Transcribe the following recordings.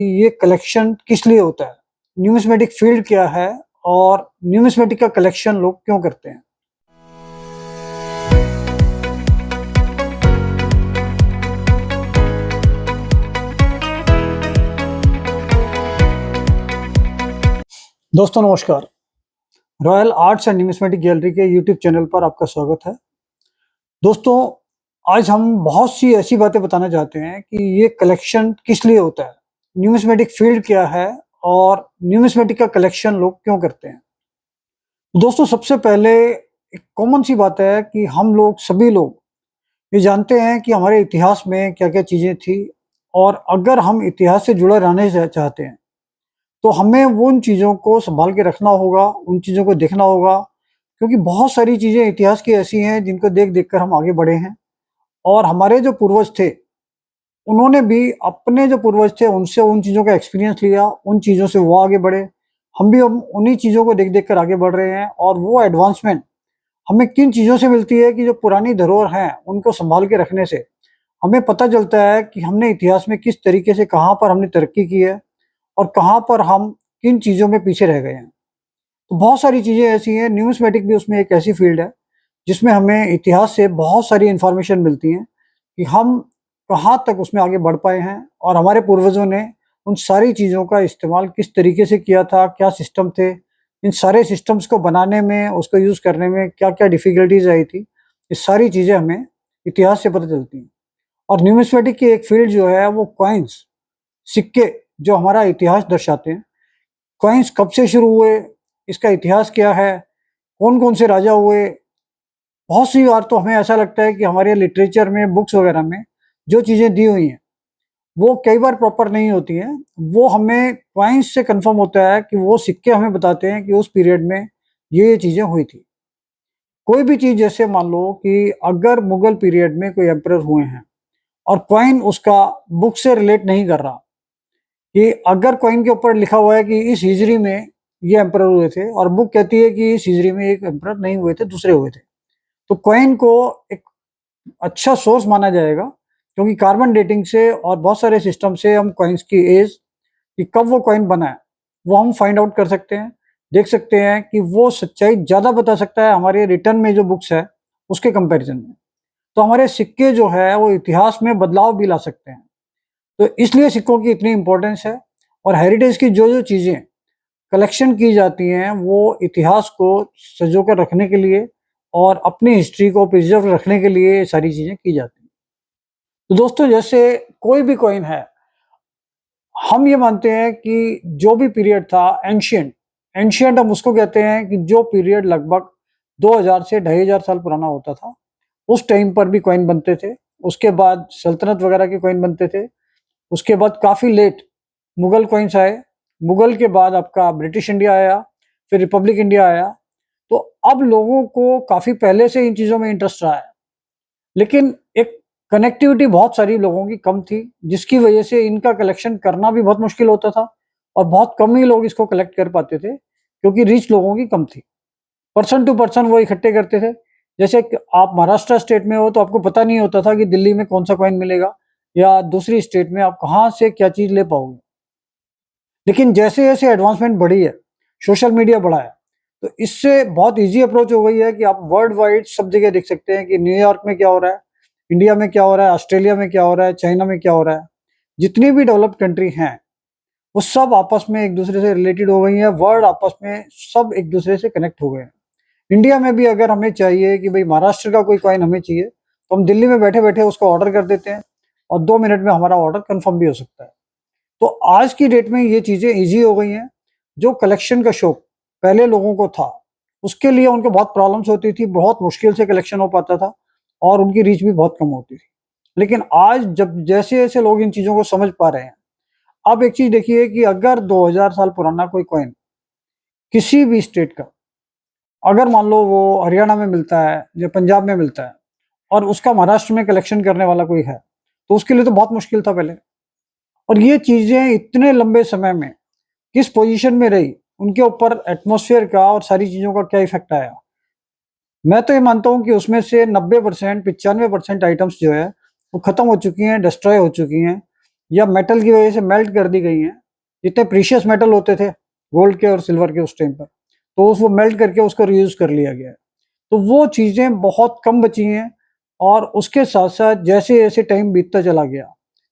ये कलेक्शन किस लिए होता है? न्यूमिस्मेटिक फील्ड क्या है और न्यूमिस्मेटिक का कलेक्शन लोग क्यों करते हैं? दोस्तों नमस्कार। Royal arts and numismatic gallery के यूट्यूब चैनल पर आपका स्वागत है। दोस्तों आज हम बहुत सी ऐसी बातें बताना चाहते हैं कि ये कलेक्शन किस लिए होता है, न्यूमिस्मेटिक फील्ड क्या है और न्यूमिस्मेटिक का कलेक्शन लोग क्यों करते हैं। दोस्तों सबसे पहले एक कॉमन सी बात है कि हम लोग सभी लोग ये जानते हैं कि हमारे इतिहास में क्या-क्या चीज़ें थी और अगर हम इतिहास से जुड़े रहने चाहते हैं तो हमें वो उन चीज़ों को सँभाल के रखना होगा, उन चीज़ों को देखना होगा, क्योंकि बहुत सारी चीज़ें इतिहास की ऐसी हैं जिनको देख-देख कर हम आगे बढ़े हैं और हमारे जो पूर्वज थे, उन्होंने भी अपने जो पूर्वज थे उनसे उन चीज़ों का एक्सपीरियंस लिया, उन चीज़ों से वो आगे बढ़े। हम भी अब उन्हीं चीज़ों को देख-देख कर आगे बढ़ रहे हैं और वो एडवांसमेंट हमें किन चीज़ों से मिलती है कि जो पुरानी धरोहर हैं, उनको सँभाल के रखने से हमें पता चलता है कि हमने इतिहास में किस तरीके से कहाँ पर हमने तरक्की की है और कहाँ पर हम किन चीज़ों में पीछे रह गए हैं। तो बहुत सारी चीज़ें ऐसी हैं, न्यूमिस्मेटिक भी उसमें एक ऐसी फील्ड है, जिसमें हमें इतिहास से बहुत सारी इन्फॉर्मेशन मिलती है कि हम कहाँ तक उसमें आगे बढ़ पाए हैं और हमारे पूर्वजों ने उन सारी चीज़ों का इस्तेमाल किस तरीके से किया था, क्या सिस्टम थे, इन सारे सिस्टम्स को बनाने में, उसको यूज़ करने में क्या-क्या डिफ़िकल्टीज़ आई थी, ये सारी चीज़ें हमें इतिहास से पता चलती हैं। और न्यूमिस्मेटिक की एक फील्ड जो है वो कॉइन्स, सिक्के जो हमारा इतिहास दर्शाते हैं। कॉइन्स कब से शुरू हुए, इसका इतिहास क्या है, कौन-कौन से राजा हुए। बहुत सी बार तो हमें ऐसा लगता है कि हमारे लिटरेचर में, बुक्स वगैरह में जो चीज़ें दी हुई हैं, वो कई बार प्रॉपर नहीं होती हैं। वो हमें कॉइन्स से कन्फर्म होता है कि वो सिक्के हमें बताते हैं कि उस पीरियड में ये चीज़ें हुई थी। कोई भी चीज़ जैसे मान लो कि अगर मुगल पीरियड में कोई एम्परर हुए हैं और कॉइन उसका बुक से रिलेट नहीं कर रहा, कि अगर कॉइन के ऊपर लिखा हुआ है कि इस हिजरी में ये एम्परर हुए थे और बुक कहती है कि इस हिजरी में एक एम्परर नहीं हुए थे, दूसरे हुए थे, तो कॉइन को एक अच्छा सोर्स माना जाएगा, क्योंकि कार्बन डेटिंग से और बहुत सारे सिस्टम से हम कॉइन्स की एज, कि कब वो कॉइन बना है, वो हम फाइंड आउट कर सकते हैं। देख सकते हैं कि वो सच्चाई ज़्यादा बता सकता है हमारे रिटर्न में जो बुक्स है उसके कंपैरिजन में। तो हमारे सिक्के जो है वो इतिहास में बदलाव भी ला सकते हैं। तो इसलिए सिक्कों की इतनी इम्पोर्टेंस है और हेरिटेज की जो-जो चीज़ें कलेक्शन की जाती हैं, वो इतिहास को सँजो कर रखने के लिए और अपनी हिस्ट्री को प्रिज़र्व रखने के लिए ये सारी चीज़ें की जाती हैं। तो दोस्तों जैसे कोई भी कॉइन है, हम ये मानते हैं कि जो भी पीरियड था एंशिएंट, एंशिएंट हम उसको कहते हैं कि जो पीरियड लगभग 2000 से 2500 साल पुराना होता था, उस टाइम पर भी कॉइन बनते थे। उसके बाद सल्तनत वगैरह के कॉइन बनते थे। उसके बाद काफ़ी लेट मुगल कॉइन्स आए, मुगल के बाद आपका ब्रिटिश इंडिया आया, फिर रिपब्लिक इंडिया आया। तो अब लोगों को काफ़ी पहले से इन चीज़ों में इंटरेस्ट रहा है, लेकिन एक कनेक्टिविटी बहुत सारी लोगों की कम थी, जिसकी वजह से इनका कलेक्शन करना भी बहुत मुश्किल होता था और बहुत कम ही लोग इसको कलेक्ट कर पाते थे, क्योंकि रीच लोगों की कम थी। पर्सन टू पर्सन वो इकट्ठे करते थे। जैसे कि आप महाराष्ट्र स्टेट में हो तो आपको पता नहीं होता था कि दिल्ली में कौन-सा कॉइन मिलेगा या दूसरी स्टेट में आप कहाँ से क्या चीज़ ले पाओगे। लेकिन जैसे-जैसे एडवांसमेंट बढ़ी है, सोशल मीडिया बढ़ा है, तो इससे बहुत ईज़ी अप्रोच हो गई है कि आप वर्ल्ड वाइड सब जगह देख सकते हैं कि न्यूयॉर्क में क्या हो रहा है, इंडिया में क्या हो रहा है, ऑस्ट्रेलिया में क्या हो रहा है, चाइना में क्या हो रहा है। जितनी भी डेवलप्ड कंट्री हैं, वो सब आपस में एक-दूसरे से रिलेटेड हो गई हैं, वर्ल्ड आपस में सब एक-दूसरे से कनेक्ट हो गए हैं। इंडिया में भी अगर हमें चाहिए कि भई महाराष्ट्र का कोई कॉइन हमें चाहिए, तो हम दिल्ली में बैठे-बैठे उसको ऑर्डर कर देते हैं और 2 मिनट में हमारा ऑर्डर कन्फर्म भी हो सकता है। तो आज की डेट में ये चीज़ें ईज़ी हो गई हैं। जो कलेक्शन का शौक पहले लोगों को था, उसके लिए उनको बहुत प्रॉब्लम्स होती थी, बहुत मुश्किल से कलेक्शन हो पाता था और उनकी रीच भी बहुत कम होती थी। लेकिन आज जब जैसे-जैसे लोग इन चीज़ों को समझ पा रहे हैं, अब एक चीज़ देखिए कि अगर 2000 साल पुराना कोई कॉइन किसी भी स्टेट का, अगर मान लो वो हरियाणा में मिलता है या पंजाब में मिलता है और उसका महाराष्ट्र में कलेक्शन करने वाला कोई है, तो उसके लिए तो बहुत मुश्किल था पहले। और ये चीज़ें इतने लंबे समय में किस पोजीशन में रही, उनके ऊपर एटमॉस्फेयर का और सारी चीज़ों का क्या इफ़ेक्ट आया। मैं तो ये मानता हूँ कि उसमें से 90% 95% आइटम्स जो है, वो ख़त्म हो चुकी हैं, डिस्ट्रॉय हो चुकी हैं। या मेटल की वजह से मेल्ट कर दी गई हैं। जितने प्रीशियस मेटल होते थे गोल्ड के और सिल्वर के उस टाइम पर, तो वो मेल्ट करके उसको रीयूज कर लिया गया है। तो वो चीज़ें बहुत कम बची हैं और उसके साथ-साथ जैसे-जैसे टाइम बीतता चला गया,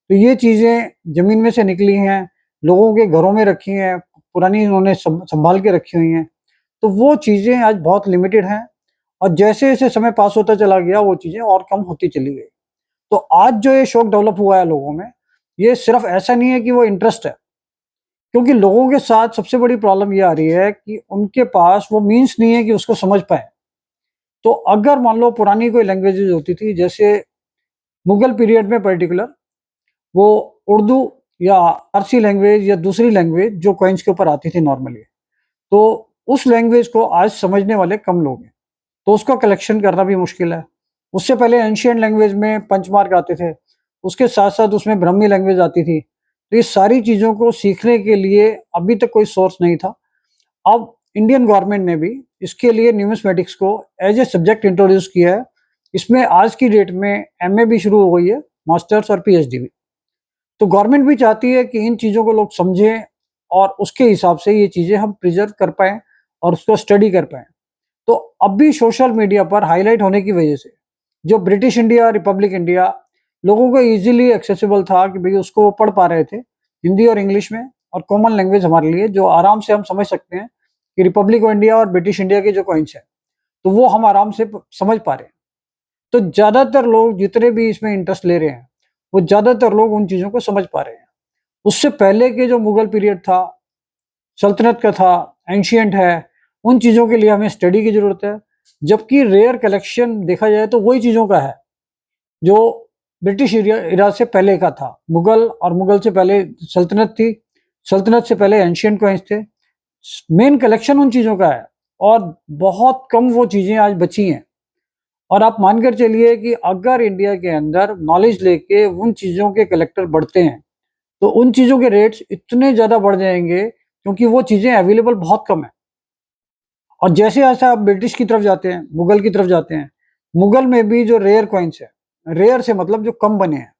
तो ये चीज़ें ज़मीन में से निकली हैं, लोगों के घरों में रखी हैं, पुरानी इन्होंने सँभाल के रखी हुई हैं। तो वो चीज़ें आज बहुत लिमिटेड हैं और जैसे-जैसे समय पास होता चला गया, वो चीज़ें और कम होती चली गई। तो आज जो ये शौक डेवलप हुआ है लोगों में, ये सिर्फ़ ऐसा नहीं है कि वो इंटरेस्ट है, क्योंकि लोगों के साथ सबसे बड़ी प्रॉब्लम ये आ रही है कि उनके पास वो मीन्स नहीं है कि उसको समझ पाएँ। तो अगर मान लो पुरानी कोई लैंग्वेजेज़ होती थी, जैसे मुगल पीरियड में पर्टिकुलर वो उर्दू या फारसी लैंग्वेज या दूसरी लैंग्वेज जो कॉइन्स के ऊपर आती थी नॉर्मली, तो उस लैंग्वेज को आज समझने वाले कम लोग हैं, तो उसका कलेक्शन करना भी मुश्किल है। उससे पहले एंशिएंट लैंग्वेज में पंचमार्क आते थे, उसके साथ-साथ उसमें ब्राह्मी लैंग्वेज आती थी। तो ये सारी चीज़ों को सीखने के लिए अभी तक कोई सोर्स नहीं था। अब इंडियन गवर्नमेंट ने भी इसके लिए न्यूमिस्मेटिक्स को एज ए सब्जेक्ट इंट्रोड्यूस किया है। इसमें आज की डेट में एमए भी शुरू हो गई है, मास्टर्स और पीएचडी भी। तो गवर्नमेंट भी चाहती है कि इन चीज़ों को लोग समझें और उसके हिसाब से ये चीज़ें हम प्रिजर्व कर पाएँ और उसको स्टडी कर पाएँ। तो अब भी सोशल मीडिया पर हाइलाइट होने की वजह से जो ब्रिटिश इंडिया, रिपब्लिक इंडिया लोगों को ईज़िली एक्सेसिबल था कि भई उसको वो पढ़ पा रहे थे, हिंदी और इंग्लिश में, और कॉमन लैंग्वेज हमारे लिए जो आराम से हम समझ सकते हैं कि रिपब्लिक ऑफ इंडिया और ब्रिटिश इंडिया के जो कॉइन्स हैं, तो वो हम आराम से प समझ पा रहे हैं। तो ज़्यादातर लोग जितने भी इसमें इंटरेस्ट ले रहे हैं, वो ज़्यादातर लोग उन चीज़ों को समझ पा रहे हैं। उससे पहले के जो मुगल पीरियड था, सल्तनत का था, एंशिएंट है, उन चीज़ों के लिए हमें स्टडी की ज़रूरत है। जबकि रेयर कलेक्शन देखा जाए तो वही चीज़ों का है, जो ब्रिटिश इरा से पहले का था। मुगल और मुगल से पहले सल्तनत थी, सल्तनत से पहले एंशिएंट कॉइन्स थे। मेन कलेक्शन उन चीज़ों का है और बहुत कम वो चीज़ें आज बची हैं। और आप मानकर चलिए कि अगर इंडिया के अंदर नॉलेज लेके उन चीज़ों के कलेक्टर बढ़ते हैं, तो उन चीज़ों के रेट्स इतने ज़्यादा बढ़ जाएँगे, क्योंकि वो चीज़ें अवेलेबल बहुत कम है। और जैसे-जैसे आप ब्रिटिश की तरफ जाते हैं, मुगल की तरफ जाते हैं, मुगल में भी जो रेयर कॉइन्स है, रेयर से मतलब जो कम बने हैं।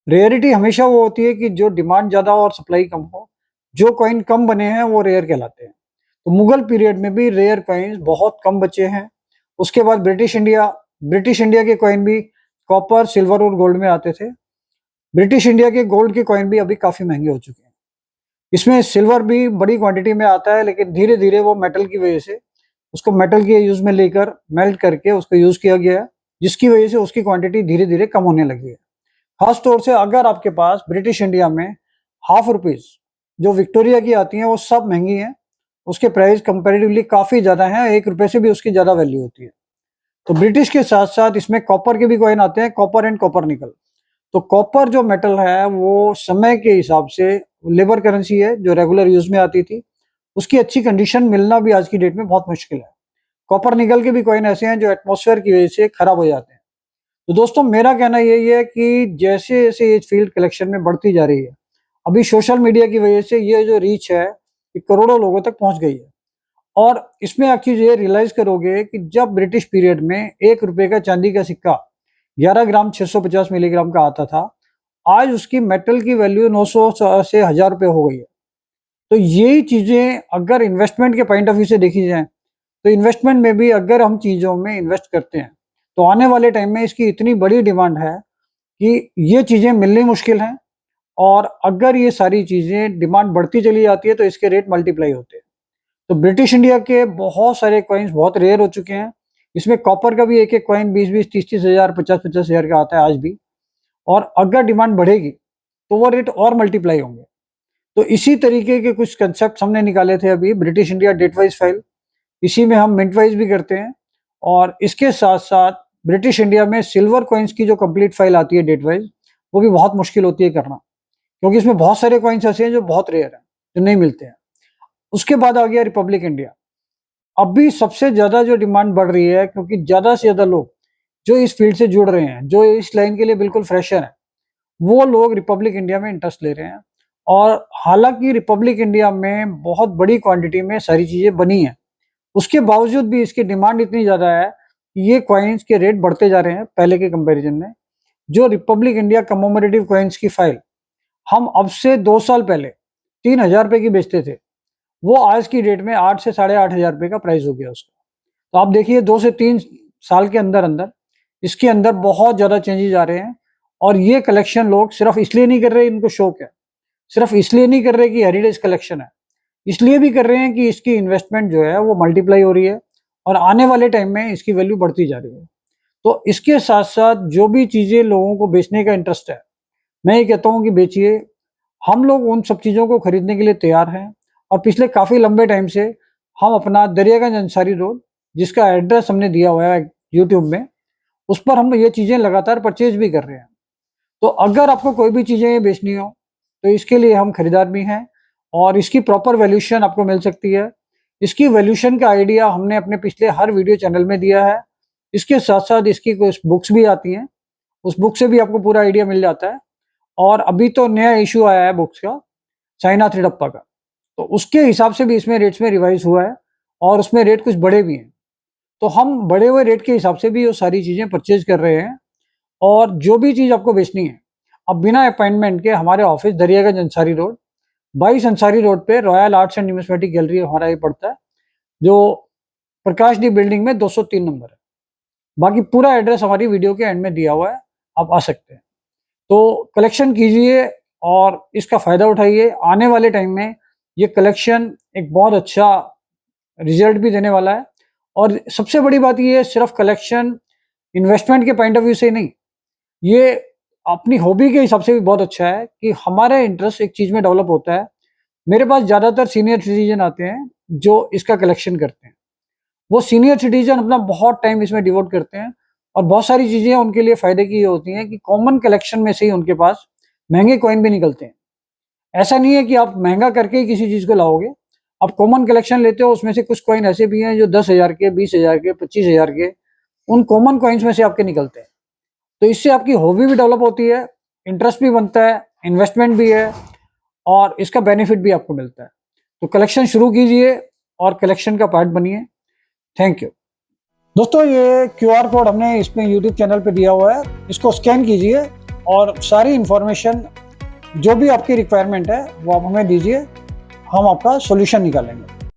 रेयरिटी हमेशा वो होती है कि जो डिमांड ज़्यादा हो और सप्लाई कम हो। जो कॉइन कम बने हैं वो रेयर कहलाते हैं। तो मुगल पीरियड में भी रेयर कॉइन्स बहुत कम बचे हैं। उसके बाद ब्रिटिश इंडिया के कॉइन भी कॉपर, सिल्वर और गोल्ड में आते थे। ब्रिटिश इंडिया के गोल्ड के कॉइन भी अभी काफ़ी महँगे हो चुके हैं। इसमें सिल्वर भी बड़ी क्वांटिटी में आता है, लेकिन धीरे-धीरे वो मेटल की वजह से उसको मेटल के यूज़ में लेकर मेल्ट करके उसको यूज़ किया गया है, जिसकी वजह से उसकी क्वांटिटी धीरे-धीरे कम होने लगी है। खास तौर से अगर आपके पास ब्रिटिश इंडिया में हाफ रुपीज़ जो विक्टोरिया की आती हैं वो सब महँगी हैं। उसके प्राइस कंपैरेटिवली काफ़ी ज़्यादा हैं, ₹1 से भी उसकी ज़्यादा वैल्यू होती है। तो ब्रिटिश के साथ-साथ इसमें कॉपर के भी कॉइन आते हैं, कॉपर एंड कॉपर निकल। तो कॉपर जो मेटल है वो समय के हिसाब से लेबर करेंसी है जो रेगुलर यूज़ में आती थी। उसकी अच्छी कंडीशन मिलना भी आज की डेट में बहुत मुश्किल है। कॉपर निकल के भी कॉइन ऐसे हैं जो एटमॉस्फेयर की वजह से खराब हो जाते हैं। तो दोस्तों मेरा कहना यही है कि जैसे-जैसे ये फील्ड कलेक्शन में बढ़ती जा रही है, अभी सोशल मीडिया की वजह से ये जो रीच है, ये करोड़ों लोगों तक पहुँच गई है। और इसमें आप चीज़ ये रियलाइज़ करोगे कि जब ब्रिटिश पीरियड में ₹1 का चांदी का सिक्का 11 ग्राम 650 मिलीग्राम का आता था, आज उसकी मेटल की वैल्यू 900 से ₹1000 हो गई है। तो यही चीज़ें अगर इन्वेस्टमेंट के पॉइंट ऑफ व्यू से देखी जाएँ, तो इन्वेस्टमेंट में भी अगर हम चीज़ों में इन्वेस्ट करते हैं, तो आने वाले टाइम में इसकी इतनी बड़ी डिमांड है कि ये चीज़ें मिलनी मुश्किल हैं। और अगर ये सारी चीज़ें डिमांड बढ़ती चली जाती है, तो इसके रेट मल्टीप्लाई होते हैं। तो ब्रिटिश इंडिया के बहुत सारे कॉइन्स बहुत रेयर हो चुके हैं। इसमें कॉपर का भी एक-एक कॉइन 20-20, 30-30 हज़ार, 50-50 हज़ार का आता है आज भी। और अगर डिमांड बढ़ेगी, तो वो रेट और मल्टीप्लाई होंगे। तो इसी तरीके के कुछ कांसेप्ट्स हमने निकाले थे अभी British India date wise file. इसी में हम मिंट वाइज़ भी करते हैं और इसके साथ-साथ ब्रिटिश इंडिया में सिल्वर कॉइन्स की जो कंप्लीट फाइल आती है डेट वाइज़, वो भी बहुत मुश्किल होती है करना, क्योंकि इसमें बहुत सारे कॉइन्स ऐसे हैं जो बहुत रेयर हैं, जो नहीं मिलते हैं। उसके बाद आ गया रिपब्लिक इंडिया। अभी सबसे ज़्यादा जो डिमांड बढ़ रही है, क्योंकि ज़्यादा से ज़्यादा लोग जो इस फील्ड से जुड़ रहे हैं, जो इस लाइन के लिए बिल्कुल फ्रेशर हैं, वो लोग रिपब्लिक इंडिया में इंटरेस्ट ले रहे हैं। और हालाँकि रिपब्लिक इंडिया में बहुत बड़ी क्वांटिटी में सारी चीज़ें बनी हैं, उसके बावजूद भी इसकी डिमांड इतनी ज़्यादा है कि ये कॉइन्स के रेट बढ़ते जा रहे हैं पहले के कंपैरिज़न में। जो रिपब्लिक इंडिया कमेमोरेटिव कॉइन्स की फाइल हम अब से 2 साल पहले 3,000 रुपए की बेचते थे, वो आज की डेट में 8 से साढ़े 8,000 रुपए का प्राइस हो गया उसका। तो आप देखिए 2 से 3 साल के अंदर-अंदर इसके अंदर बहुत ज़्यादा चेंजेज़ आ रहे हैं और ये कलेक्शन लोग सिर्फ इसलिए नहीं कर रहे, इनको शौक है। सिर्फ इसलिए नहीं कर रहे कि हेरिटेज कलेक्शन है, इसलिए भी कर रहे हैं कि इसकी इन्वेस्टमेंट जो है वो मल्टीप्लाई हो रही है और आने वाले टाइम में इसकी वैल्यू बढ़ती जा रही है। तो इसके साथ-साथ जो भी चीज़ें लोगों को बेचने का इंटरेस्ट है, मैं ये कहता हूँ कि बेचिए। हम लोग उन सब चीज़ों को खरीदने के लिए तैयार हैं और पिछले काफ़ी लंबे टाइम से हम अपना दरियागंज अंसारी रोड, जिसका एड्रेस हमने दिया हुआ है यूट्यूब में, उस पर हम ये चीज़ें लगातार परचेज़ भी कर रहे हैं। तो अगर आपको कोई भी चीज़ें बेचनी हो, तो इसके लिए हम खरीदार भी हैं और इसकी प्रॉपर वैल्यूएशन आपको मिल सकती है। इसकी वैल्यूएशन का आइडिया हमने अपने पिछले हर वीडियो चैनल में दिया है। इसके साथ-साथ इसकी कुछ बुक्स भी आती हैं, उस बुक से भी आपको पूरा आइडिया मिल जाता है। और अभी तो नया इश्यू आया है बुक्स का, साईनाथ रिडप्पा का, तो उसके हिसाब से भी इसमें रेट्स में रिवाइज़ हुआ है और उसमें रेट कुछ बढ़े भी हैं। तो हम बढ़े हुए रेट के हिसाब से भी वो सारी चीज़ें परचेज़ कर रहे हैं और जो भी चीज़ आपको बेचनी है, आप बिना अपॉइंटमेंट के हमारे office Daryaganj Ansari road, 22 Ansari road पे royal arts and numismatic gallery हमारा ये पड़ता है, जो प्रकाश डी बिल्डिंग में 203 नंबर है। बाकी पूरा एड्रेस हमारी वीडियो के एंड में दिया हुआ है, आप आ सकते हैं। तो कलेक्शन कीजिए और इसका फ़ायदा उठाइए। आने वाले टाइम में ये कलेक्शन एक बहुत अच्छा रिज़ल्ट भी देने वाला है और सबसे बड़ी बात ये है, सिर्फ़ कलेक्शन इन्वेस्टमेंट के पॉइंट ऑफ व्यू से नहीं, ये अपनी हॉबी के हिसाब से भी बहुत अच्छा है कि हमारा इंटरेस्ट एक चीज़ में डेवलप होता है। मेरे पास ज़्यादातर सीनियर सिटीज़न आते हैं, जो इसका कलेक्शन करते हैं। वो सीनियर सिटीज़न अपना बहुत टाइम इसमें डिवोट करते हैं और बहुत सारी चीज़ें उनके लिए फ़ायदे की ये होती हैं कि कॉमन कलेक्शन में से ही उनके पास महँगे कॉइन भी निकलते हैं। ऐसा नहीं है कि आप महँगा करके ही किसी चीज़ को लाओगे। आप कॉमन कलेक्शन लेते हो, उसमें से कुछ कॉइन ऐसे भी हैं जो 10,000 के, 20,000 के, 25,000 के, उन कॉमन कॉइन्स में से आपके निकलते हैं। तो इससे आपकी हॉबी भी डेवलप होती है, इंटरेस्ट भी बनता है, इन्वेस्टमेंट भी है और इसका बेनिफिट भी आपको मिलता है। तो कलेक्शन शुरू कीजिए और कलेक्शन का पार्ट बनिए। Thank you. दोस्तों, ये क्यूआर कोड हमने इसमें यूट्यूब चैनल पे दिया हुआ है, इसको स्कैन कीजिए और सारी इन्फॉर्मेशन जो भी आपकी रिक्वायरमेंट है वो आप हमें दीजिए, हम आपका सॉल्यूशन निकालेंगे।